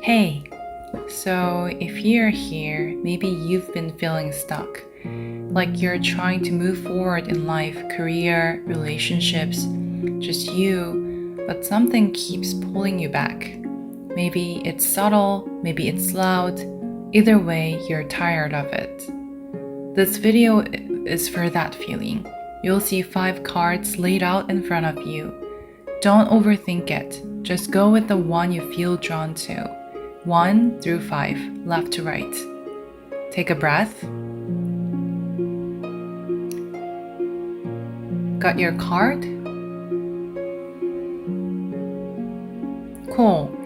Hey, so if you're here, maybe you've been feeling stuck, like you're trying to move forward in life, career, relationships, just you, but something keeps pulling you back. Maybe it's subtle, maybe it's loud. Either way, you're tired of it. This video is for that feeling. You'll see 5 cards laid out in front of you. Don't overthink it. Just go with the one you feel drawn to. 1 through 5, left to right. Take a breath. Got your card? Cool.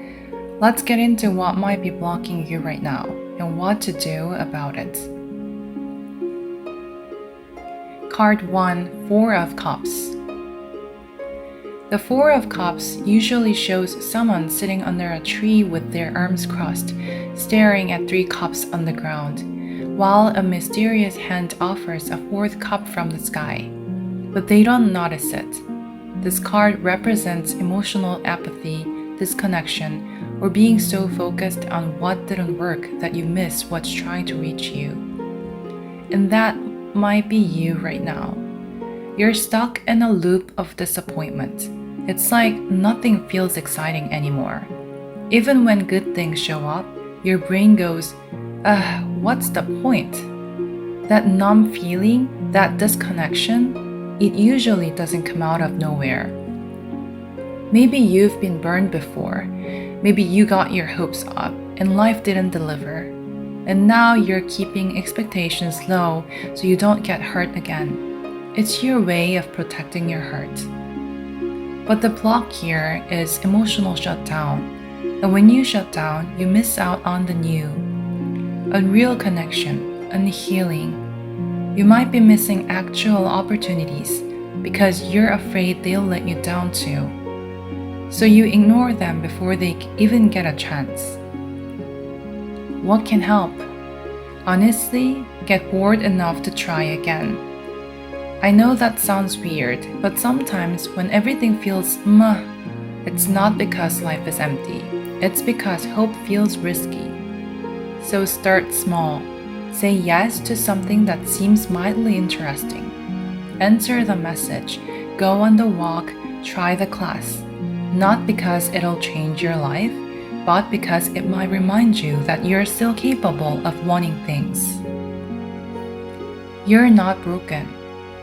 Let's get into what might be blocking you right now and what to do about it. Card 1, 4 of Cups. The 4 of Cups usually shows someone sitting under a tree with their arms crossed, staring at 3 cups on the ground, while a mysterious hand offers a 4th cup from the sky. But they don't notice it. This card represents emotional apathy, disconnection, or being so focused on what didn't work that you miss what's trying to reach you. And that might be you right now. You're stuck in a loop of disappointment. It's like nothing feels exciting anymore. Even when good things show up, your brain goes, what's the point? That numb feeling, that disconnection, it usually doesn't come out of nowhere. Maybe you've been burned before. Maybe you got your hopes up and life didn't deliver. And now you're keeping expectations low so you don't get hurt again. It's your way of protecting your heart. But the block here is emotional shutdown. And when you shut down, you miss out on the new, a real connection, and healing. You might be missing actual opportunities because you're afraid they'll let you down too. So you ignore them before they even get a chance. What can help? Honestly, get bored enough to try again. I know that sounds weird, but sometimes when everything feels it's not because life is empty. It's because hope feels risky. So start small. Say yes to something that seems mildly interesting. Answer the message. Go on the walk. Try the class. Not because it'll change your life, but because it might remind you that you're still capable of wanting things. You're not broken.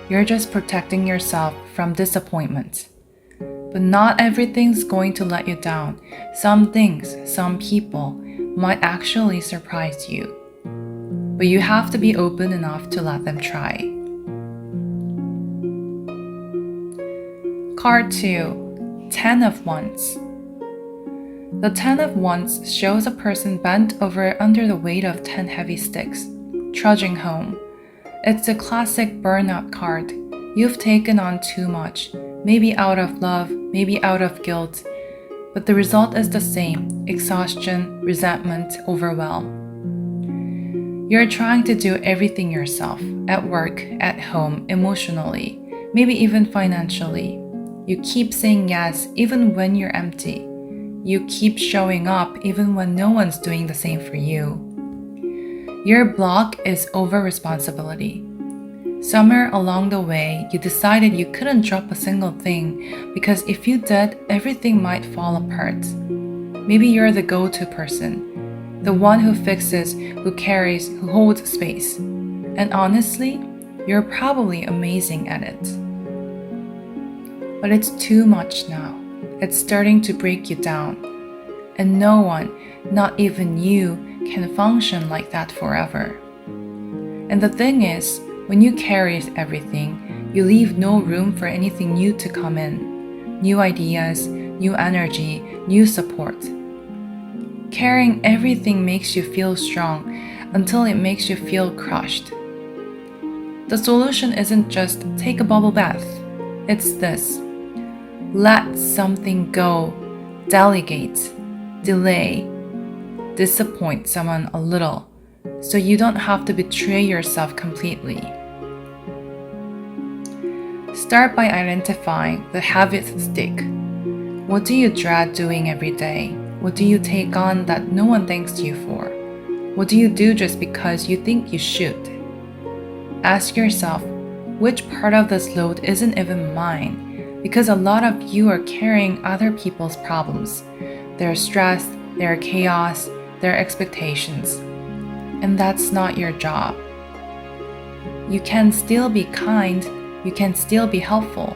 You're just protecting yourself from disappointment. But not everything's going to let you down. Some things, some people might actually surprise you. But you have to be open enough to let them try. Card 2, 10 of Wands. The 10 of Wands shows a person bent over under the weight of 10 heavy sticks, trudging home. It's a classic burnout card. You've taken on too much, maybe out of love, maybe out of guilt, but the result is the same: exhaustion, resentment, overwhelm. You're trying to do everything yourself, at work, at home, emotionally, maybe even financially. You keep saying yes even when you're empty. You keep showing up even when no one's doing the same for you. Your block is over-responsibility. Somewhere along the way, you decided you couldn't drop a single thing because if you did, everything might fall apart. Maybe you're the go-to person, the one who fixes, who carries, who holds space. And honestly, you're probably amazing at it. But it's too much now. It's starting to break you down. And no one, not even you, can function like that forever. And the thing is, when you carry everything, you leave no room for anything new to come in. New ideas, new energy, new support. Carrying everything makes you feel strong until it makes you feel crushed. The solution isn't just take a bubble bath. It's this: let something go, delegate, delay, disappoint someone a little, so you don't have to betray yourself completely. Start by identifying the habits stick. What do you dread doing every day? What do you take on that no one thanks you for? What do you do just because you think you should? Ask yourself, which part of this load isn't even mine? Because a lot of you are carrying other people's problems, their stress, their chaos, their expectations. And that's not your job. You can still be kind, you can still be helpful,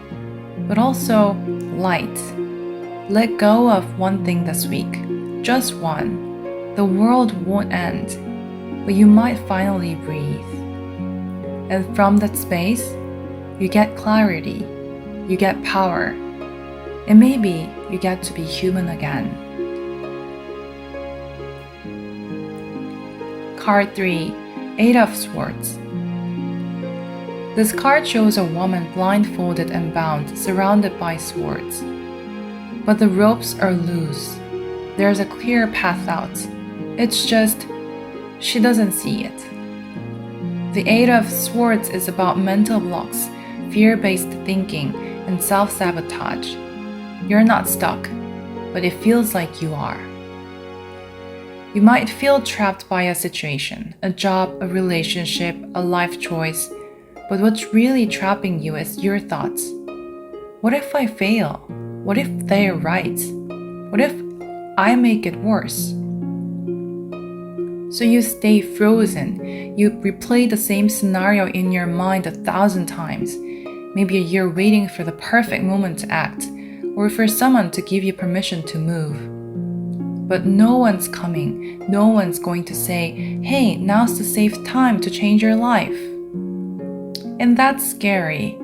but also light. Let go of one thing this week, just one. The world won't end, but you might finally breathe. And from that space, you get clarity, you get power, and maybe you get to be human again. Card 3, 8 of Swords. This card shows a woman blindfolded and bound, surrounded by swords. But the ropes are loose. There's a clear path out. It's just, she doesn't see it. The 8 of Swords is about mental blocks, fear-based thinking, and self-sabotage. You're not stuck, but it feels like you are. You might feel trapped by a situation, a job, a relationship, a life choice, but what's really trapping you is your thoughts. What if I fail? What if they're right? What if I make it worse? So you stay frozen. You replay the same scenario in your mind 1,000 times. Maybe you're waiting for the perfect moment to act, or for someone to give you permission to move. But no one's coming. No one's going to say, hey, now's the safe time to change your life. And that's scary,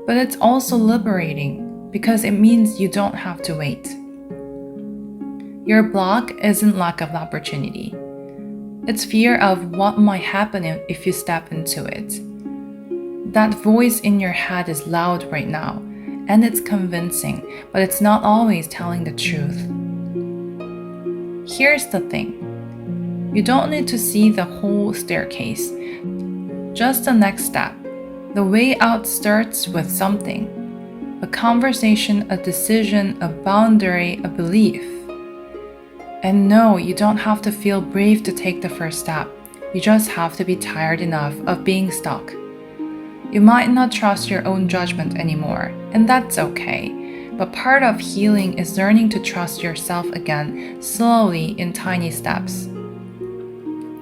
but it's also liberating because it means you don't have to wait. Your block isn't lack of opportunity. It's fear of what might happen if you step into it. That voice in your head is loud right now, and it's convincing, but it's not always telling the truth. Here's the thing. You don't need to see the whole staircase. Just the next step. The way out starts with something. A conversation, a decision, a boundary, a belief. And no, you don't have to feel brave to take the first step. You just have to be tired enough of being stuck. You might not trust your own judgment anymore, and that's okay. But part of healing is learning to trust yourself again, slowly in tiny steps.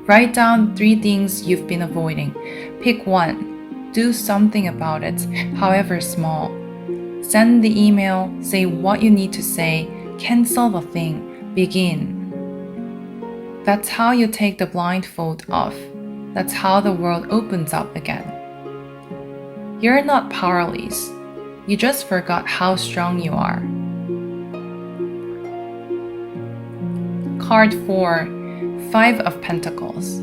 Write down 3 things you've been avoiding. Pick one. Do something about it, however small. Send the email, say what you need to say, cancel the thing, begin. That's how you take the blindfold off. That's how the world opens up again. You're not powerless. You just forgot how strong you are. Card 4, 5 of Pentacles.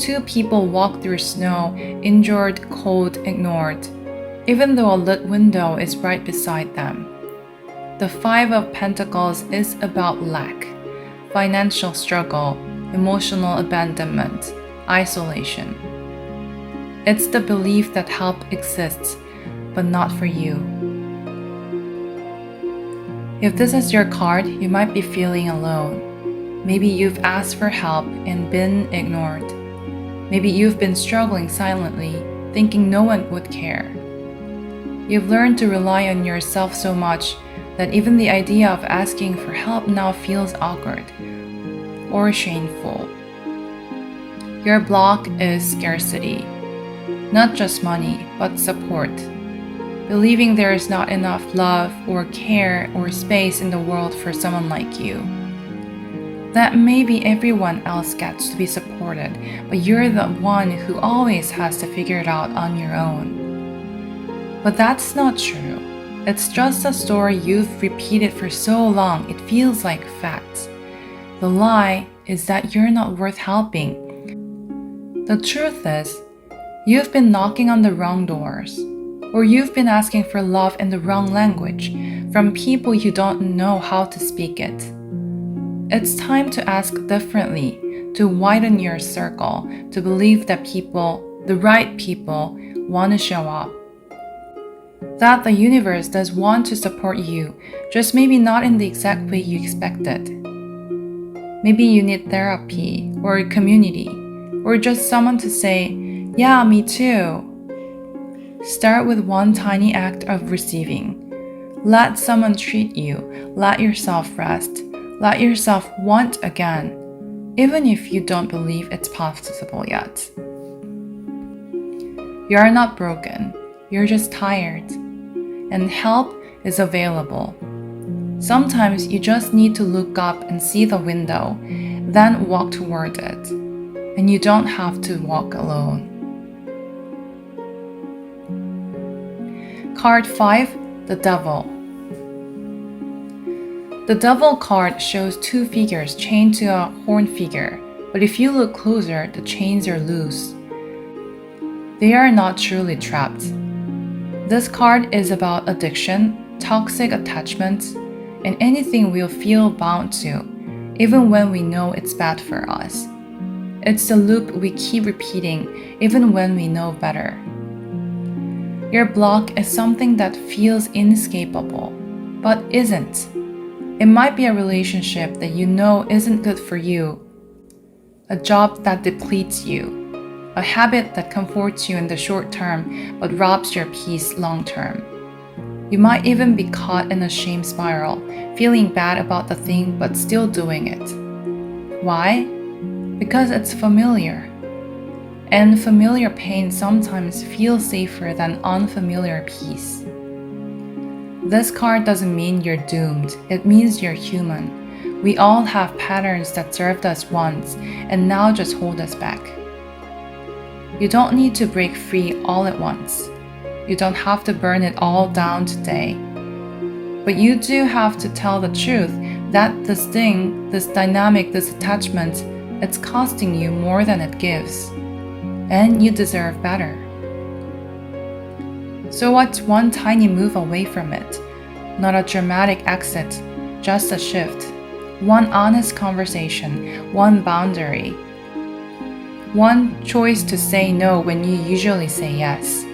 2 people walk through snow, injured, cold, ignored, even though a lit window is right beside them. The 5 of Pentacles is about lack, financial struggle, emotional abandonment, isolation. It's the belief that help exists, but not for you. If this is your card, you might be feeling alone. Maybe you've asked for help and been ignored. Maybe you've been struggling silently, thinking no one would care. You've learned to rely on yourself so much that even the idea of asking for help now feels awkward or shameful. Your block is scarcity. Not just money, but support. Believing there is not enough love or care or space in the world for someone like you. That maybe everyone else gets to be supported, but you're the one who always has to figure it out on your own. But that's not true. It's just a story you've repeated for so long it feels like fact. The lie is that you're not worth helping. The truth is, you've been knocking on the wrong doors, or you've been asking for love in the wrong language from people you don't know how to speak it. It's time to ask differently, to widen your circle, to believe that people, the right people, want to show up. that the universe does want to support you, just maybe not in the exact way you expected. Maybe you need therapy, or a community, or just someone to say, "Yeah, me too." Start with one tiny act of receiving. Let someone treat you, let yourself rest, let yourself want again, even if you don't believe it's possible yet. You are not broken, you're just tired, and help is available. Sometimes you just need to look up and see the window, then walk toward it, and you don't have to walk alone. Card 5, the Devil. The Devil card shows two figures chained to a horn figure, but if you look closer, the chains are loose. They are not truly trapped. This card is about addiction, toxic attachments, and anything we'll feel bound to, even when we know it's bad for us. It's the loop we keep repeating, even when we know better. Your block is something that feels inescapable, but isn't. It might be a relationship that you know isn't good for you, a job that depletes you, a habit that comforts you in the short term but robs your peace long term. You might even be caught in a shame spiral, feeling bad about the thing but still doing it. Why? Because it's familiar. And familiar pain sometimes feels safer than unfamiliar peace. This card doesn't mean you're doomed, it means you're human. We all have patterns that served us once and now just hold us back. You don't need to break free all at once. You don't have to burn it all down today. But you do have to tell the truth that this thing, this dynamic, this attachment, it's costing you more than it gives. And you deserve better. So what's one tiny move away from it? Not a dramatic exit, just a shift. One honest conversation, one boundary. One choice to say no when you usually say yes.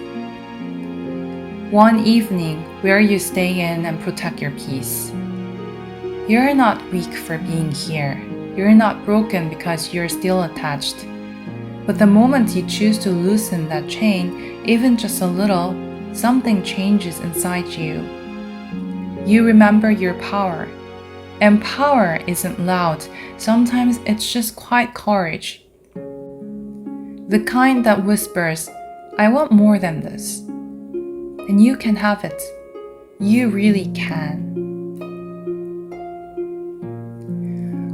One evening where you stay in and protect your peace. You're not weak for being here. You're not broken because you're still attached. But the moment you choose to loosen that chain, even just a little, something changes inside you. You remember your power. And power isn't loud. Sometimes it's just quiet courage. The kind that whispers, "I want more than this." And you can have it. You really can.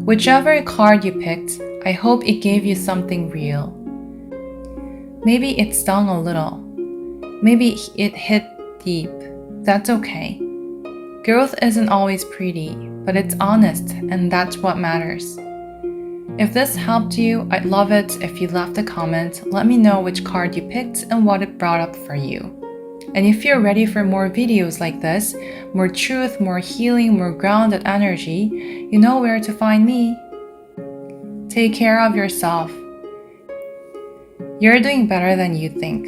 Whichever card you picked, I hope it gave you something real. Maybe it stung a little. Maybe it hit deep. That's okay. Growth isn't always pretty, but it's honest, and that's what matters. If this helped you, I'd love it if you left a comment. Let me know which card you picked and what it brought up for you. And if you're ready for more videos like this, more truth, more healing, more grounded energy, you know where to find me. Take care of yourself. You're doing better than you think.